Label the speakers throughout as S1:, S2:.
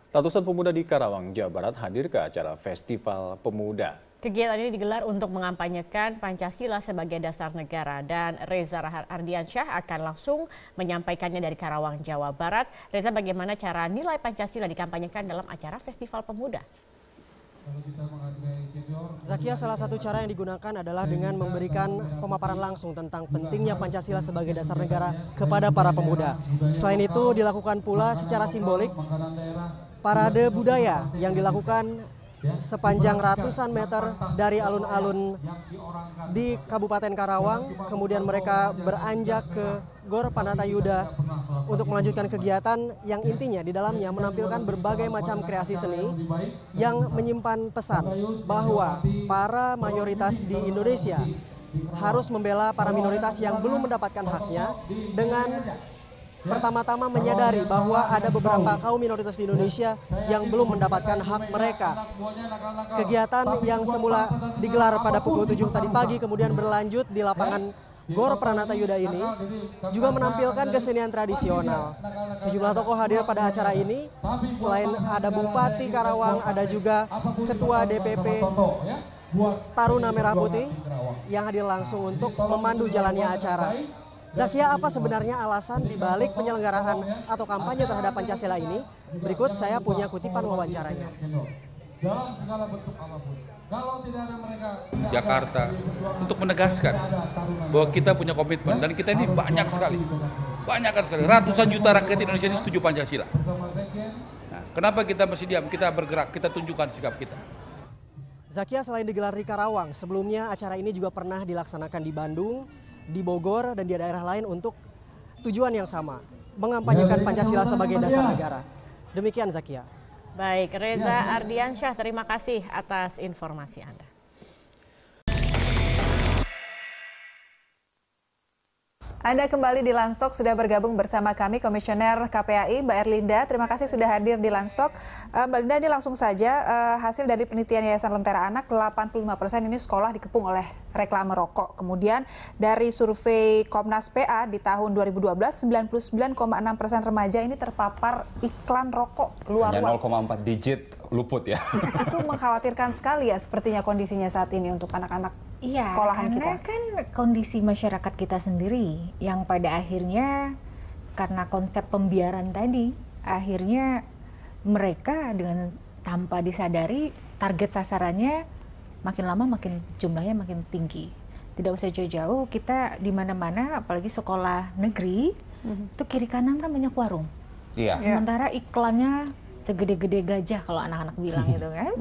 S1: Ratusan pemuda di Karawang, Jawa Barat hadir ke acara Festival Pemuda.
S2: Kegiatan ini digelar untuk mengampanyekan Pancasila sebagai dasar negara dan Reza Ardiansyah akan langsung menyampaikannya dari Karawang, Jawa Barat. Reza, bagaimana cara nilai Pancasila dikampanyekan dalam acara Festival Pemuda?
S3: Zakia, salah satu cara yang digunakan adalah dengan memberikan pemaparan langsung tentang pentingnya Pancasila sebagai dasar negara kepada para pemuda. Selain itu dilakukan pula secara simbolik parade budaya yang dilakukan sepanjang ratusan meter dari alun-alun di Kabupaten Karawang. Kemudian mereka beranjak ke Gor Panatayuda untuk melanjutkan kegiatan yang intinya di dalamnya menampilkan berbagai macam kreasi seni yang menyimpan pesan bahwa para mayoritas di Indonesia harus membela para minoritas yang belum mendapatkan haknya dengan pertama-tama menyadari bahwa ada beberapa kaum minoritas di Indonesia yang belum mendapatkan hak mereka. Kegiatan yang semula digelar pada pukul 7 tadi pagi kemudian berlanjut di lapangan Gor Pranatayuda ini juga menampilkan kesenian tradisional. Sejumlah tokoh hadir pada acara ini. Selain ada Bupati Karawang, ada juga Ketua DPP Taruna Merah Putih yang hadir langsung untuk memandu jalannya acara. Zakia, apa sebenarnya alasan dibalik penyelenggaraan atau kampanye terhadap Pancasila ini? Berikut saya punya kutipan wawancaranya.
S4: Jakarta untuk menegaskan bahwa kita punya komitmen dan kita ini banyak sekali, ratusan juta rakyat Indonesia ini setuju Pancasila. Nah, kenapa kita masih diam? Kita bergerak, kita tunjukkan sikap kita.
S3: Zakia, selain digelar di Karawang, sebelumnya acara ini juga pernah dilaksanakan di Bandung, di Bogor, dan di daerah lain untuk tujuan yang sama, mengampanyekan Pancasila sebagai dasar negara. Demikian, Zakia.
S2: Baik, Reza Ardiansyah, terima kasih atas informasi Anda.
S5: Anda kembali di Landstok, sudah bergabung bersama kami Komisioner KPAI Mbak Erlinda. Terima kasih sudah hadir di Landstok. Mbak Erlinda, ini langsung saja hasil dari penelitian Yayasan Lentera Anak, 85% ini sekolah dikepung oleh reklame rokok. Kemudian dari survei Komnas PA di tahun 2012, 99,6% remaja ini terpapar iklan rokok luar.
S6: Hanya 0,4 digit luput ya.
S5: Itu mengkhawatirkan sekali ya sepertinya kondisinya saat ini untuk anak-anak sekolahan kita.
S7: Karena kan kondisi masyarakat kita sendiri yang pada akhirnya karena konsep pembiaran tadi, akhirnya mereka dengan tanpa disadari target sasarannya makin lama makin jumlahnya makin tinggi. Tidak usah jauh-jauh, kita di mana-mana apalagi sekolah negeri itu kiri kanan kan banyak warung.
S6: Iya.
S7: Sementara iklannya segede-gede gajah kalau anak-anak bilang gitu kan.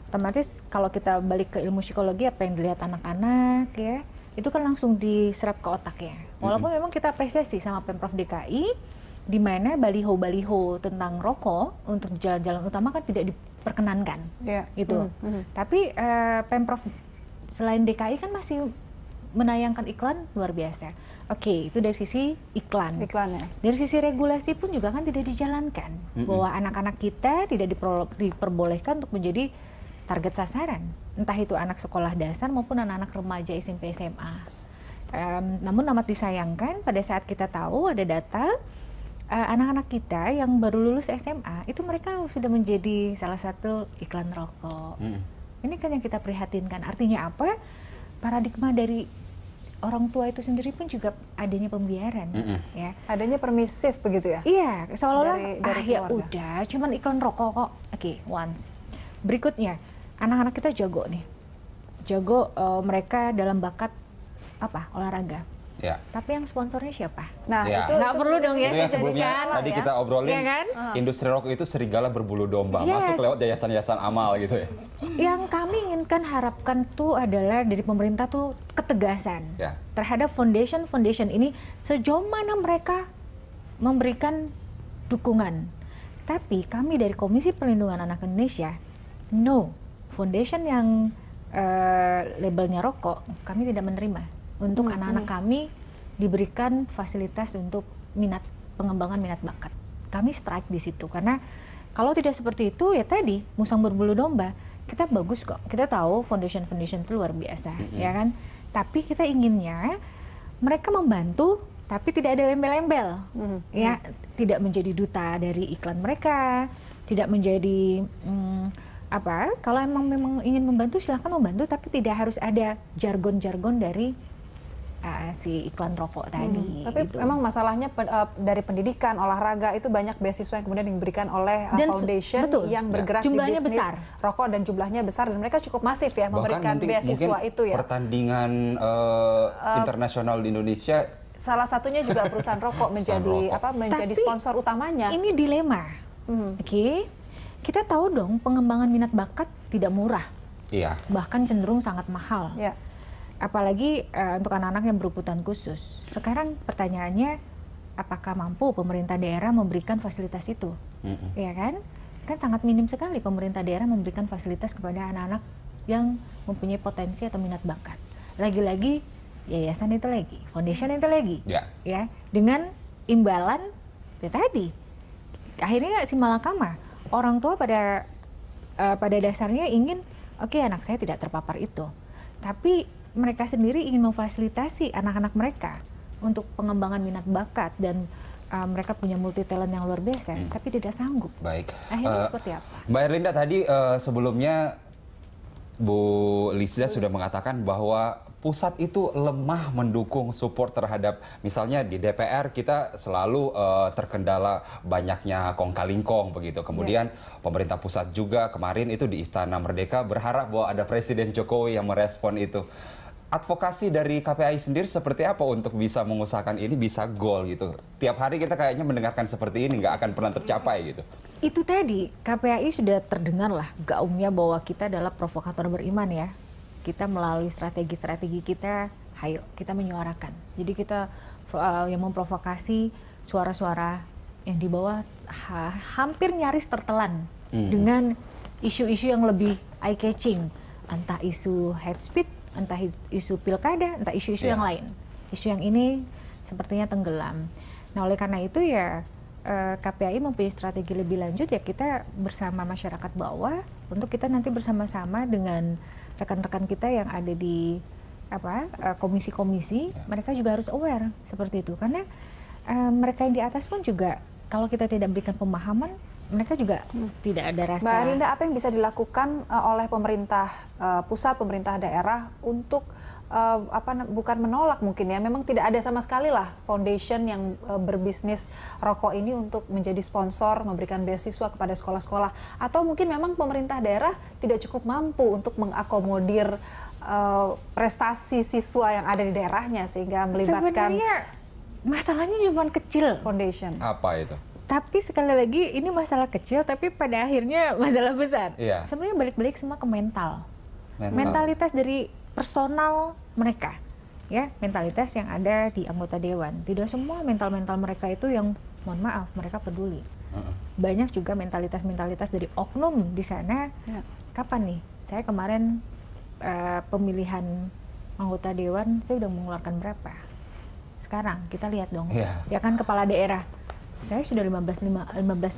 S7: Otomatis kalau kita balik ke ilmu psikologi, apa yang dilihat anak-anak ya, itu kan langsung diserap ke otaknya. Walaupun memang kita apresiasi sama Pemprov DKI, di mana baliho-baliho tentang rokok untuk jalan-jalan utama kan tidak diperkenankan, gitu. Tapi Pemprov selain DKI kan masih menayangkan iklan luar biasa. Oke, itu dari sisi iklannya. Dari sisi regulasi pun juga kan tidak dijalankan, bahwa anak-anak kita tidak diperbolehkan untuk menjadi target sasaran, entah itu anak sekolah dasar maupun anak-anak remaja SMP SMA. Namun amat disayangkan pada saat kita tahu ada data anak-anak kita yang baru lulus SMA itu mereka sudah menjadi salah satu iklan rokok. Ini kan yang kita prihatinkan. Artinya apa? Paradigma dari orang tua itu sendiri pun juga adanya pembiaran, ya.
S5: Adanya permisif begitu ya?
S7: Iya, seolah-olah ya
S5: keluarga.
S7: udah, cuman iklan rokok kok. Oke, once. Berikutnya, anak-anak kita jago nih, mereka dalam bakat apa? Olahraga.
S6: Ya.
S7: Tapi yang sponsornya siapa?
S5: Nah,
S6: Ya.
S5: itu
S7: nggak perlu dong ya.
S6: Itu yang sebelumnya tadi kita obrolin,
S7: ya kan?
S6: industri rokok itu serigala berbulu domba,
S7: Yes.
S6: masuk lewat yayasan-yayasan amal gitu ya.
S7: Yang kami inginkan harapkan tuh adalah dari pemerintah tuh ketegasan terhadap foundation ini sejauh mana mereka memberikan dukungan. Tapi kami dari Komisi Perlindungan Anak Indonesia, no, foundation yang labelnya rokok kami tidak menerima. Untuk anak-anak kami diberikan fasilitas untuk pengembangan minat bakat. Kami strike di situ karena kalau tidak seperti itu ya tadi musang berbulu domba. Kita bagus kok, kita tahu foundation itu luar biasa, ya kan? Tapi kita inginnya mereka membantu tapi tidak ada embel-embel, ya, tidak menjadi duta dari iklan mereka, tidak menjadi kalau memang ingin membantu silahkan membantu, tapi tidak harus ada jargon-jargon dari si iklan rokok tadi.
S5: Tapi
S7: gitu.
S5: memang masalahnya dari pendidikan, olahraga itu banyak beasiswa yang kemudian diberikan oleh foundation yang bergerak
S7: jumlahnya
S5: di bisnis
S7: besar.
S5: rokok, dan jumlahnya besar, dan mereka cukup masif ya memberikan beasiswa itu ya.
S6: Pertandingan internasional di Indonesia
S5: salah satunya juga perusahaan rokok menjadi menjadi sponsor utamanya.
S7: Ini dilema. Oke. Kita tahu dong pengembangan minat bakat tidak murah.
S6: Iya.
S7: Bahkan cenderung sangat mahal.
S5: Ya.
S7: Apalagi untuk anak-anak yang berkebutuhan khusus. Sekarang pertanyaannya, apakah mampu pemerintah daerah memberikan fasilitas itu? Ya kan? Kan sangat minim sekali pemerintah daerah memberikan fasilitas kepada anak-anak yang mempunyai potensi atau minat bakat. Lagi-lagi yayasan itu lagi, foundation itu lagi. Ya. Dengan imbalan ya tadi. Akhirnya si malakama. Orang tua pada dasarnya ingin, oke, anak saya tidak terpapar itu. Tapi mereka sendiri ingin memfasilitasi anak-anak mereka untuk pengembangan minat bakat, dan mereka punya multi talent yang luar biasa, tapi tidak sanggup.
S6: Baik.
S7: Akhirnya seperti apa?
S6: Mbak Erlinda, tadi sebelumnya Bu Lisda sudah mengatakan bahwa pusat itu lemah mendukung support terhadap, misalnya di DPR kita selalu terkendala banyaknya kong-kalingkong begitu. Kemudian pemerintah pusat juga kemarin itu di Istana Merdeka berharap bahwa ada Presiden Jokowi yang merespon itu. Advokasi dari KPAI sendiri seperti apa untuk bisa mengusahakan ini bisa goal gitu? Tiap hari kita kayaknya mendengarkan seperti ini, nggak akan pernah tercapai gitu.
S7: Itu tadi, KPAI sudah terdengar lah gaungnya bahwa kita adalah provokator beriman ya. Kita melalui strategi-strategi kita, ayo kita menyuarakan. Jadi kita yang memprovokasi suara-suara yang di bawah hampir nyaris tertelan dengan isu-isu yang lebih eye-catching. Entah isu hate speech, entah isu pilkada, entah isu-isu yang lain. Isu yang ini sepertinya tenggelam. Nah, oleh karena itu ya KPAI mempunyai strategi lebih lanjut ya, kita bersama masyarakat bawah untuk kita nanti bersama-sama dengan rekan-rekan kita yang ada di komisi-komisi, mereka juga harus aware seperti itu, karena mereka yang di atas pun juga kalau kita tidak berikan pemahaman, mereka juga tidak ada rasa.
S5: Mbak Erlinda, apa yang bisa dilakukan oleh pemerintah pusat, pemerintah daerah untuk bukan menolak mungkin ya, memang tidak ada sama sekali lah foundation yang berbisnis rokok ini untuk menjadi sponsor, memberikan beasiswa kepada sekolah-sekolah, atau mungkin memang pemerintah daerah tidak cukup mampu untuk mengakomodir prestasi siswa yang ada di daerahnya sehingga melibatkan.
S7: Sebenarnya masalahnya cuma kecil,
S5: foundation.
S6: Apa itu?
S7: Tapi sekali lagi ini masalah kecil tapi pada akhirnya masalah besar.
S6: Iya.
S7: Sebenarnya balik-balik semua ke mentalitas dari personal mereka, ya, mentalitas yang ada di anggota dewan. Tidak semua mental mereka itu yang, mohon maaf, mereka peduli. Banyak juga mentalitas dari oknum di sana. Kapan nih? Saya kemarin pemilihan anggota dewan, saya udah mengeluarkan berapa? Sekarang kita lihat dong, ya kan, kepala daerah. Saya sudah 15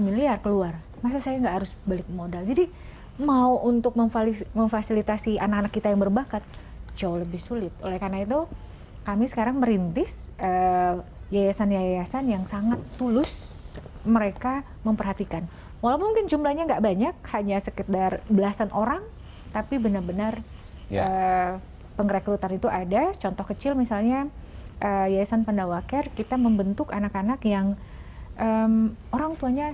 S7: miliar keluar. Masa saya nggak harus balik modal? Jadi mau untuk memfasilitasi anak-anak kita yang berbakat jauh lebih sulit. Oleh karena itu kami sekarang merintis yayasan-yayasan yang sangat tulus, mereka memperhatikan. Walaupun mungkin jumlahnya nggak banyak, hanya sekitar belasan orang, tapi benar-benar pengrekrutan itu ada. Contoh kecil misalnya Yayasan Pandawa Care, kita membentuk anak-anak yang orang tuanya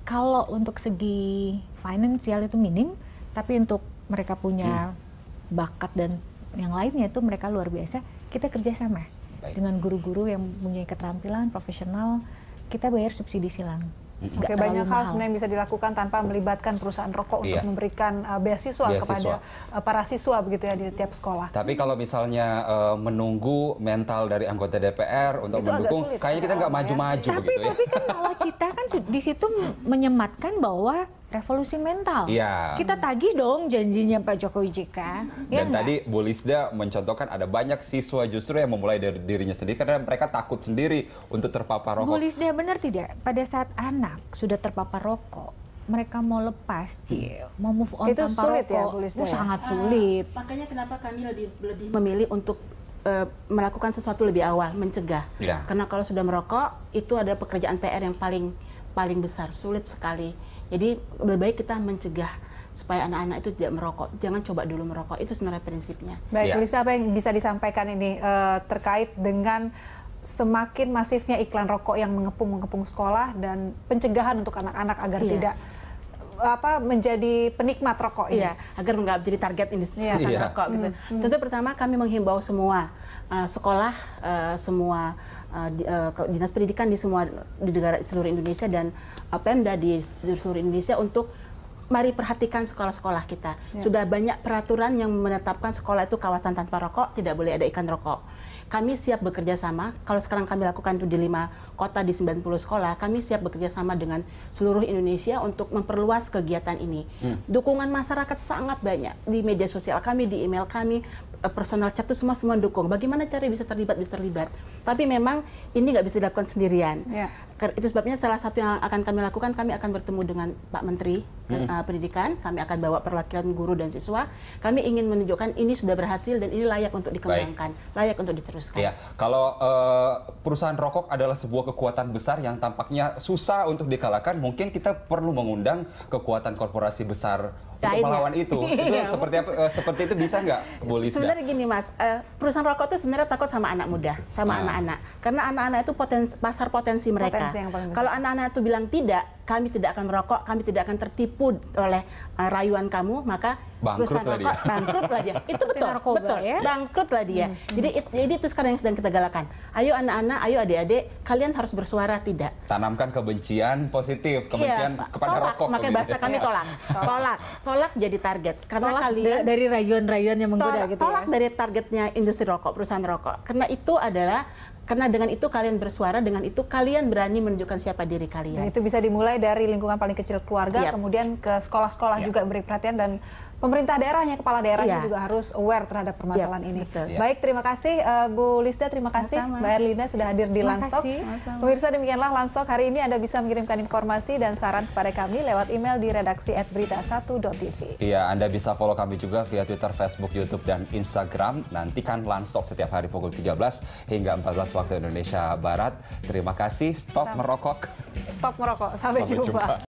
S7: kalau untuk segi finansial itu minim, tapi untuk mereka punya bakat dan yang lainnya itu mereka luar biasa. Kita kerjasama dengan guru-guru yang punya keterampilan profesional, kita bayar subsidi silang.
S5: Oke, banyak hal sebenarnya yang bisa dilakukan tanpa melibatkan perusahaan rokok untuk memberikan beasiswa kepada para siswa begitu ya di tiap sekolah.
S6: Tapi kalau misalnya menunggu mental dari anggota DPR untuk
S5: itu
S6: mendukung,
S5: sulit,
S6: kayaknya kita nggak maju-maju begitu ya.
S7: Tapi kan nawacita kan di situ menyematkan bahwa revolusi mental. Kita tagih dong janjinya Pak Jokowi JK.
S6: Dan tadi Bu Lisda mencontohkan ada banyak siswa justru yang memulai dari dirinya sendiri karena mereka takut sendiri untuk terpapar rokok.
S7: Bu Lisda benar tidak? Pada saat anak sudah terpapar rokok, mereka mau lepas, mau move on
S5: itu
S7: tanpa
S5: sulit
S7: rokok,
S5: ya, Bu Lisda?
S7: Sangat sulit.
S8: Makanya kenapa kami lebih memilih untuk melakukan sesuatu lebih awal, mencegah. Karena kalau sudah merokok, itu ada pekerjaan PR yang paling besar, sulit sekali. Jadi lebih baik kita mencegah supaya anak-anak itu tidak merokok. Jangan coba dulu merokok, itu sebenarnya prinsipnya.
S5: Baik, Lisa, apa yang bisa disampaikan ini terkait dengan semakin masifnya iklan rokok yang mengepung sekolah dan pencegahan untuk anak-anak agar tidak menjadi penikmat rokok ini?
S8: Iya, agar nggak menjadi target industri rokok gitu. Tentu pertama kami menghimbau semua sekolah, semua dinas pendidikan di seluruh Indonesia dan Pemda di seluruh Indonesia untuk mari perhatikan sekolah-sekolah kita. Sudah banyak peraturan yang menetapkan sekolah itu kawasan tanpa rokok, tidak boleh ada iklan rokok. Kami siap bekerja sama, kalau sekarang kami lakukan itu di 5 kota di 90 sekolah, kami siap bekerja sama dengan seluruh Indonesia untuk memperluas kegiatan ini. Dukungan masyarakat sangat banyak di media sosial kami, di email kami, personal chat itu semua mendukung. Bagaimana cara bisa terlibat. Tapi memang ini nggak bisa dilakukan sendirian. Itu sebabnya salah satu yang akan kami lakukan, kami akan bertemu dengan Pak Menteri Pendidikan, kami akan bawa perwakilan guru dan siswa. Kami ingin menunjukkan ini sudah berhasil dan ini layak untuk dikembangkan, layak untuk diteruskan.
S6: Ya, kalau perusahaan rokok adalah sebuah kekuatan besar yang tampaknya susah untuk dikalahkan, mungkin kita perlu mengundang kekuatan korporasi besar untuk melawan itu. Itu seperti itu bisa nggak, Bu Lisda?
S8: Sebenarnya gini Mas, perusahaan rokok itu sebenarnya takut sama anak muda, sama anak-anak. Karena anak-anak itu pasar potensi mereka. Kalau anak-anak itu bilang tidak, kami tidak akan merokok, kami tidak akan tertipu oleh rayuan kamu, maka perusahaan rokok bangkrutlah dia. Itu betul, bangkrutlah dia. Jadi itu sekarang yang sedang kita galakan. Ayo anak-anak, ayo adik-adik, kalian harus bersuara tidak.
S6: Tanamkan kebencian positif, kebencian kepada rokok.
S8: Makanya bahasa kami tolak jadi target. Karena kalian
S7: dari rayuan-rayuan yang menggoda gitu ya.
S8: Tolak dari targetnya industri rokok, perusahaan rokok. Karena dengan itu kalian bersuara, dengan itu kalian berani menunjukkan siapa diri kalian.
S5: Dan itu bisa dimulai dari lingkungan paling kecil keluarga, kemudian ke sekolah-sekolah juga beri perhatian, dan pemerintah daerahnya, kepala daerahnya juga harus aware terhadap permasalahan ini. Baik, terima kasih Bu Lisda, terima kasih Mbak Erlinda sudah hadir di Landstalk. Pemirsa, demikianlah Landstalk hari ini. Anda bisa mengirimkan informasi dan saran kepada kami lewat email di redaksi@berita1.tv.
S6: Iya, Anda bisa follow kami juga via Twitter, Facebook, YouTube, dan Instagram. Nantikan Landstalk setiap hari pukul 13 hingga 14 waktu Indonesia Barat. Terima kasih, stop merokok.
S5: Stop merokok, sampai jumpa.